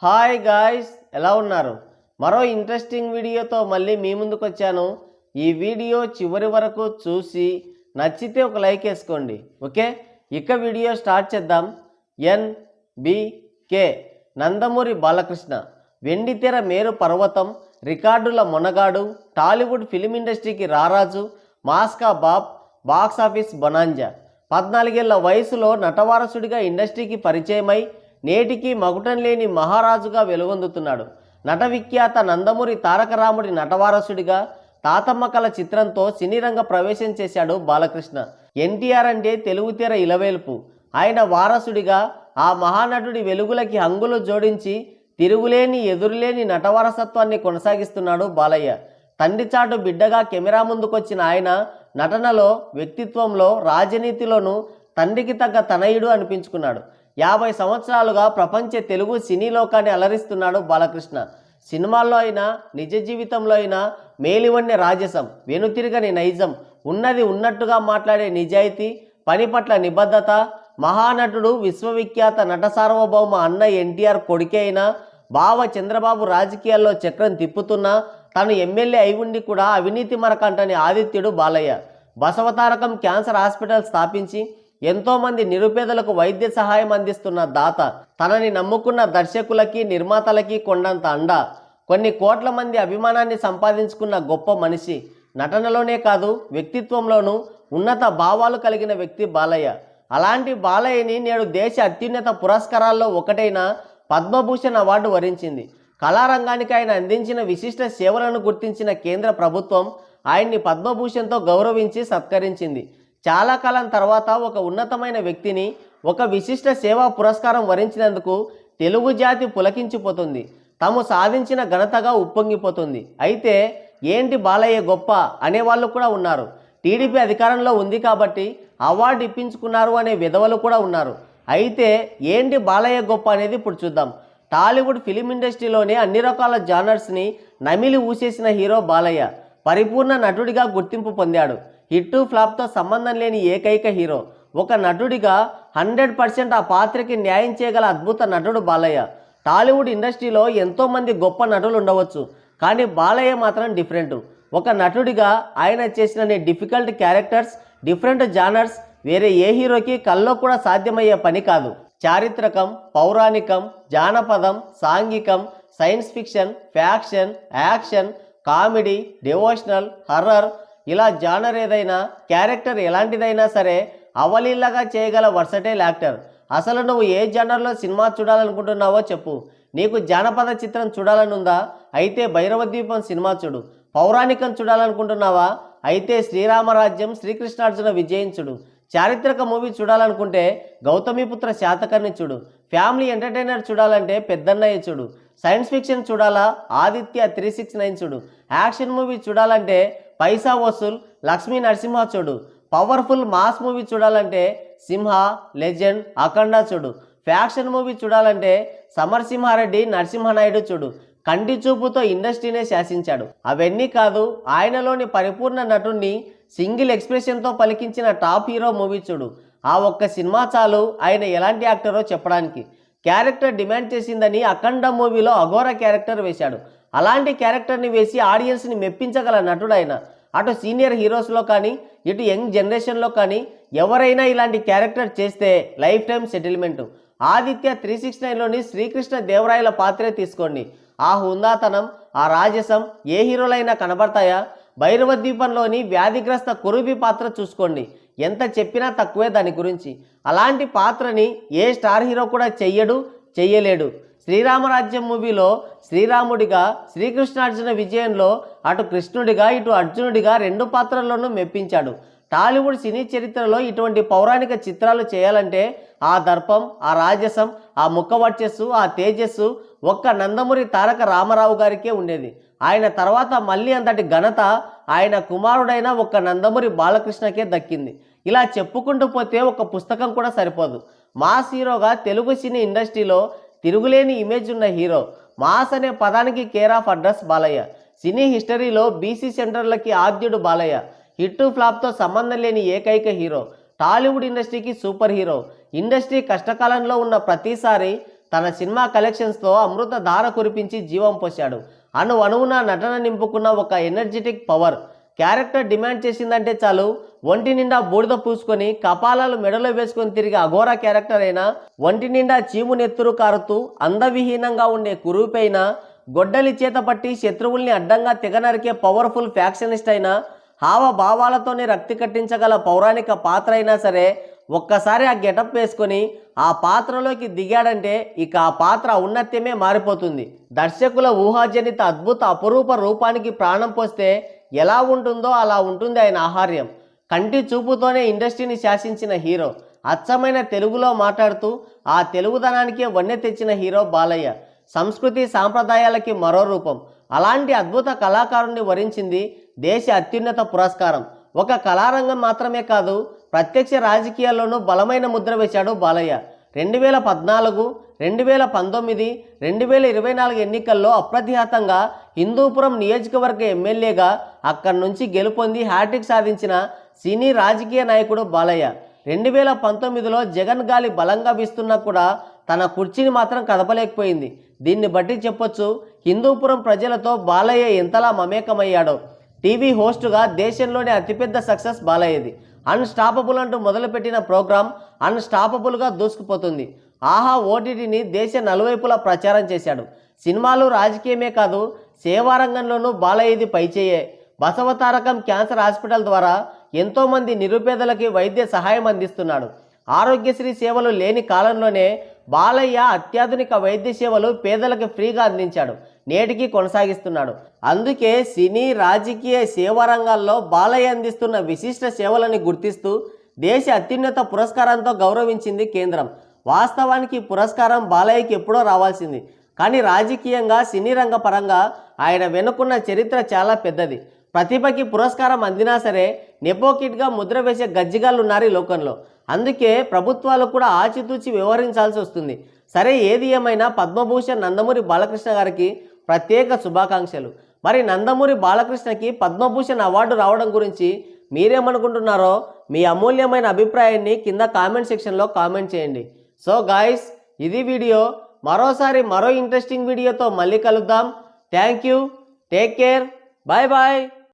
Hi guys, ఎలా ఉన్నారు? మరో ఇంట్రెస్టింగ్ వీడియోతో మళ్ళీ మీ ముందుకు వచ్చాను. ఈ వీడియో చివరి వరకు చూసి నచ్చితే ఒక లైక్ వేసుకోండి. ఓకే, ఇక వీడియో స్టార్ట్ చేద్దాం. ఎన్బికే నందమూరి బాలకృష్ణ వెండితెర మేరు పర్వతం, రికార్డుల మొనగాడు, టాలీవుడ్ ఫిలిం ఇండస్ట్రీకి రారాజు, మాస్కా బాబ్, బాక్సాఫీస్ బొనాంజా. 14 ఏళ్ల వయసులో నటవారసుడిగా ఇండస్ట్రీకి పరిచయమై నేటికి మగుటం లేని మహారాజుగా వెలుగొందుతున్నాడు. నట విఖ్యాత నందమూరి తారక రాముడి నటవారసుడిగా తాతమ్మ కళ చిత్రంతో సినీ రంగ ప్రవేశం చేశాడు బాలకృష్ణ. ఎన్టీఆర్ అంటే తెలుగు తెర ఇలవేల్పు. ఆయన వారసుడిగా ఆ మహానటుడి వెలుగులకి హంగులు జోడించి తిరుగులేని ఎదురులేని నటవారసత్వాన్ని కొనసాగిస్తున్నాడు బాలయ్య. తండ్రి చాటు బిడ్డగా కెమెరా ముందుకొచ్చిన ఆయన నటనలో, వ్యక్తిత్వంలో, రాజనీతిలోనూ తండ్రికి తగ్గ తనయుడు అనిపించుకున్నాడు. 50 సంవత్సరాలుగా ప్రపంచ తెలుగు సినీ లోకాన్ని అలరిస్తున్నాడు బాలకృష్ణ. సినిమాల్లో అయినా, నిజ జీవితంలో అయినా మేలివన్య రాజసం, వెనుతిరగని నైజం, ఉన్నది ఉన్నట్టుగా మాట్లాడే నిజాయితీ, పని పట్ల నిబద్ధత. మహానటుడు, విశ్వవిఖ్యాత నట సార్వభౌమ అన్న ఎన్టీఆర్ కొడుకే అయినా బావ చంద్రబాబు రాజకీయాల్లో చక్రం తిప్పుతున్నా తను ఎమ్మెల్యే అయి ఉండి కూడా అవినీతి మరకంటని ఆదిత్యుడు బాలయ్య. బసవతారకం క్యాన్సర్ హాస్పిటల్ స్థాపించి ఎంతోమంది నిరుపేదలకు వైద్య సహాయం అందిస్తున్న దాత. తనని నమ్ముకున్న దర్శకులకి, నిర్మాతలకి కొండంత అండ. కొన్ని కోట్ల మంది అభిమానాన్ని సంపాదించుకున్న గొప్ప మనిషి. నటనలోనే కాదు, వ్యక్తిత్వంలోనూ ఉన్నత భావాలు కలిగిన వ్యక్తి బాలయ్య. అలాంటి బాలయ్యని నేడు దేశ అత్యున్నత పురస్కారాల్లో ఒకటైన పద్మభూషణ్ అవార్డు వరించింది. కళారంగానికి ఆయన అందించిన విశిష్ట సేవలను గుర్తించిన కేంద్ర ప్రభుత్వం ఆయన్ని పద్మభూషణ్తో గౌరవించి సత్కరించింది. చాలా కాలం తర్వాత ఒక ఉన్నతమైన వ్యక్తిని ఒక విశిష్ట సేవా పురస్కారం వరించినందుకు తెలుగు జాతి పులకించిపోతుంది. తాము సాధించిన ఘనతగా ఉప్పొంగిపోతుంది. అయితే ఏంటి బాలయ్య గొప్ప అనేవాళ్ళు కూడా ఉన్నారు. టీడీపీ అధికారంలో ఉంది కాబట్టి అవార్డు ఇప్పించుకున్నారు అనే విధవలు కూడా ఉన్నారు. అయితే ఏంటి బాలయ్య గొప్ప అనేది ఇప్పుడు చూద్దాం. టాలీవుడ్ ఫిలిం ఇండస్ట్రీలోనే అన్ని రకాల జానర్స్ని నమిలి ఊసేసిన హీరో బాలయ్య. పరిపూర్ణ నటుడిగా గుర్తింపు పొందాడు. హిట్టు ఫ్లాప్తో సంబంధం లేని ఏకైక హీరో. ఒక నటుడిగా 100% ఆ పాత్రకి న్యాయం చేయగల అద్భుత నటుడు బాలయ్య. టాలీవుడ్ ఇండస్ట్రీలో ఎంతోమంది గొప్ప నటులు ఉండవచ్చు, కానీ బాలయ్య మాత్రం డిఫరెంట్. ఒక నటుడిగా ఆయన చేసిన డిఫికల్ట్ క్యారెక్టర్స్, డిఫరెంట్ జానర్స్ వేరే ఏ హీరోకి కల్లో కూడా సాధ్యమయ్యే పని కాదు. చారిత్రకం, పౌరాణికం, జానపదం, సాంఘికం, science fiction, faction, action, comedy, devotional, horror, ఇలా జానర్ ఏదైనా, క్యారెక్టర్ ఎలాంటిదైనా సరే అవలీలగా చేయగల వర్సటైల్ యాక్టర్. అసలు నువ్వు ఏ జానర్లో సినిమా చూడాలనుకుంటున్నావో చెప్పు. నీకు జానపద చిత్రం చూడాలనుందా? అయితే భైరవ ద్వీపం సినిమా చూడు. పౌరాణికం చూడాలనుకుంటున్నావా? అయితే శ్రీరామరాజ్యం, శ్రీకృష్ణార్జున విజయం చూడు. చారిత్రక మూవీ చూడాలనుకుంటే గౌతమిపుత్ర శాతకర్ణి చూడు. ఫ్యామిలీ ఎంటర్టైనర్ చూడాలంటే పెద్దన్నయ్య చూడు. సైన్స్ ఫిక్షన్ చూడాలా? ఆదిత్య 369 చూడు. యాక్షన్ మూవీ చూడాలంటే పైసా వసూల్, లక్ష్మీ నరసింహ చూడు. పవర్ఫుల్ మాస్ మూవీ చూడాలంటే సింహ, లెజెండ్, అఖండ చూడు. ఫ్యాక్షన్ మూవీ చూడాలంటే సమరసింహారెడ్డి, నరసింహనాయుడు చూడు. కంటి చూపుతో ఇండస్ట్రీనే శాసించాడు. అవన్నీ కాదు, ఆయనలోని పరిపూర్ణ నటుణ్ణి సింగిల్ ఎక్స్ప్రెషన్తో పలికించిన టాప్ హీరో మూవీ చూడు. ఆ ఒక్క సినిమా చాలు ఆయన ఎలాంటి యాక్టరో చెప్పడానికి. క్యారెక్టర్ డిమాండ్ చేసిందని అఖండ మూవీలో అఘోర క్యారెక్టర్ వేశాడు. అలాంటి క్యారెక్టర్ని వేసి ఆడియన్స్ని మెప్పించగల నటుడు ఆయన. అటు సీనియర్ హీరోస్లో కానీ, ఇటు యంగ్ జనరేషన్లో కానీ ఎవరైనా ఇలాంటి క్యారెక్టర్ చేస్తే లైఫ్ టైం సెటిల్మెంట్. ఆదిత్య 369లోని శ్రీకృష్ణ దేవరాయల పాత్రే తీసుకోండి. ఆ హుందాతనం, ఆ రాజసం ఏ హీరోలైనా కనబడతాయా? భైరవ ద్వీపంలోని వ్యాధిగ్రస్త కురుబి పాత్ర చూసుకోండి. ఎంత చెప్పినా తక్కువే దాని గురించి. అలాంటి పాత్రని ఏ స్టార్ హీరో కూడా చెయ్యలేడు. శ్రీరామరాజ్యం మూవీలో శ్రీరాముడిగా, శ్రీకృష్ణార్జున విజయంలో అటు కృష్ణుడిగా, ఇటు అర్జునుడిగా 2 పాత్రల్లోనూ మెప్పించాడు. టాలీవుడ్ సినీ చరిత్రలో ఇటువంటి పౌరాణిక చిత్రాలు చేయాలంటే ఆ దర్పం, ఆ రాజసం, ఆ ముఖ వర్చస్సు, ఆ తేజస్సు ఒక్క నందమూరి తారక రామారావు గారికే ఉండేది. ఆయన తర్వాత మళ్ళీ అంతటి ఘనత ఆయన కుమారుడైన ఒక్క నందమూరి బాలకృష్ణకే దక్కింది. ఇలా చెప్పుకుంటూ పోతే ఒక పుస్తకం కూడా సరిపోదు. మాస్ హీరోగా తెలుగు సినీ ఇండస్ట్రీలో తిరుగులేని ఇమేజ్ ఉన్న హీరో. మాస్ అనే పదానికి కేర్ ఆఫ్ అడ్రస్ బాలయ్య. సినీ హిస్టరీలో బీసీ సెంటర్లకి ఆద్యుడు బాలయ్య. హిట్టు ఫ్లాప్తో సంబంధం లేని ఏకైక హీరో. టాలీవుడ్ ఇండస్ట్రీకి సూపర్ హీరో. ఇండస్ట్రీ కష్టకాలంలో ఉన్న ప్రతిసారి తన సినిమా కలెక్షన్స్తో అమృత ధార కురిపించి జీవం పోశాడు. అణువున నటన నింపుకున్న ఒక ఎనర్జెటిక్ పవర్. క్యారెక్టర్ డిమాండ్ చేసిందంటే చాలు ఒంటి నిండా బూడిద పూసుకొని కపాలాలు మెడలో వేసుకొని తిరిగే అఘోర క్యారెక్టర్ అయినా, ఒంటి నిండా చీము నెత్తురు కారుతూ అందవిహీనంగా ఉండే కురూపైనా, గొడ్డలి చేత పట్టి శత్రువుల్ని అడ్డంగా తెగనరికే పవర్ఫుల్ ఫ్యాక్షనిస్ట్ అయినా, హావభావాలతోనే రక్తి కట్టించగల పౌరాణిక పాత్ర అయినా సరే ఒక్కసారి ఆ గెటప్ వేసుకొని ఆ పాత్రలోకి దిగాడంటే ఇక ఆ పాత్ర ఔన్నత్యమే మారిపోతుంది. దర్శకుల ఊహాజనిత అద్భుత అపురూప రూపానికి ప్రాణం పోస్తే ఎలా ఉంటుందో అలా ఉంటుంది ఆయన ఆహార్యం. కంటి చూపుతోనే ఇండస్ట్రీని శాసించిన హీరో. అచ్చమైన తెలుగులో మాట్లాడుతూ ఆ తెలుగుదనానికే వన్నె తెచ్చిన హీరో బాలయ్య. సంస్కృతి సాంప్రదాయాలకి మరో రూపం. అలాంటి అద్భుత కళాకారుణ్ణి వరించింది దేశ అత్యున్నత పురస్కారం. ఒక కళారంగం మాత్రమే కాదు, ప్రత్యక్ష రాజకీయాల్లోనూ బలమైన ముద్ర వేశాడు బాలయ్య. 2014, 2019, 2024 ఎన్నికల్లో అప్రతిహతంగా హిందూపురం నియోజకవర్గ ఎమ్మెల్యేగా అక్కడి నుంచి గెలుపొంది హ్యాట్రిక్ సాధించిన సినీ రాజకీయ నాయకుడు బాలయ్య. 2019లో జగన్ గాలి బలంగా వీస్తున్నా కూడా తన కుర్చీని మాత్రం కదపలేకపోయింది. దీన్ని బట్టి చెప్పొచ్చు హిందూపురం ప్రజలతో బాలయ్య ఎంతలా మమేకమయ్యాడో. టీవీ హోస్టుగా దేశంలోనే అతిపెద్ద సక్సెస్ బాలయ్యది. అన్స్టాపబుల్ అంటూ మొదలుపెట్టిన ప్రోగ్రాం అన్స్టాపబుల్గా దూసుకుపోతుంది. ఆహా ఓటీటీని దేశ నలువైపులా ప్రచారం చేశాడు. సినిమాలు రాజకీయమే కాదు, సేవారంగంలోనూ బాలయ్యది పైచేయే. బసవతారకం క్యాన్సర్ హాస్పిటల్ ద్వారా ఎంతోమంది నిరుపేదలకి వైద్య సహాయం అందిస్తున్నాడు. ఆరోగ్యశ్రీ సేవలు లేని కాలంలోనే బాలయ్య అత్యాధునిక వైద్య సేవలు పేదలకు ఫ్రీగా అందించాడు. నేటికి కొనసాగిస్తున్నాడు. అందుకే సినీ రాజకీయ సేవా రంగాల్లో బాలయ్య అందిస్తున్న విశిష్ట సేవలని గుర్తిస్తూ దేశ అత్యున్నత పురస్కారంతో గౌరవించింది కేంద్రం. వాస్తవానికి పురస్కారం బాలయ్యకి ఎప్పుడో రావాల్సింది. కానీ రాజకీయంగా సినీ రంగ పరంగా ఆయన వెనుకున్న చరిత్ర చాలా పెద్దది. ప్రతిభకి పురస్కారం అందినా సరే నెపోకిట్గా ముద్ర వేసే గజ్జిగాళ్ళు ఉన్నారు ఈ లోకంలో. అందుకే ప్రభుత్వాలు కూడా ఆచితూచి వ్యవహరించాల్సి వస్తుంది. సరే, ఏది ఏమైనా పద్మభూషణ్ నందమూరి బాలకృష్ణ గారికి ప్రత్యేక శుభాకాంక్షలు. మరి నందమూరి బాలకృష్ణకి పద్మభూషణ్ అవార్డు రావడం గురించి మీరేమనుకుంటున్నారో మీ అమూల్యమైన అభిప్రాయాన్ని కింద కామెంట్ సెక్షన్లో కామెంట్ చేయండి. సో గాయ్స్, ఇది వీడియో. మరోసారి మరో ఇంట్రెస్టింగ్ వీడియోతో మళ్ళీ కలుద్దాం. Thank you. Take care. Bye bye.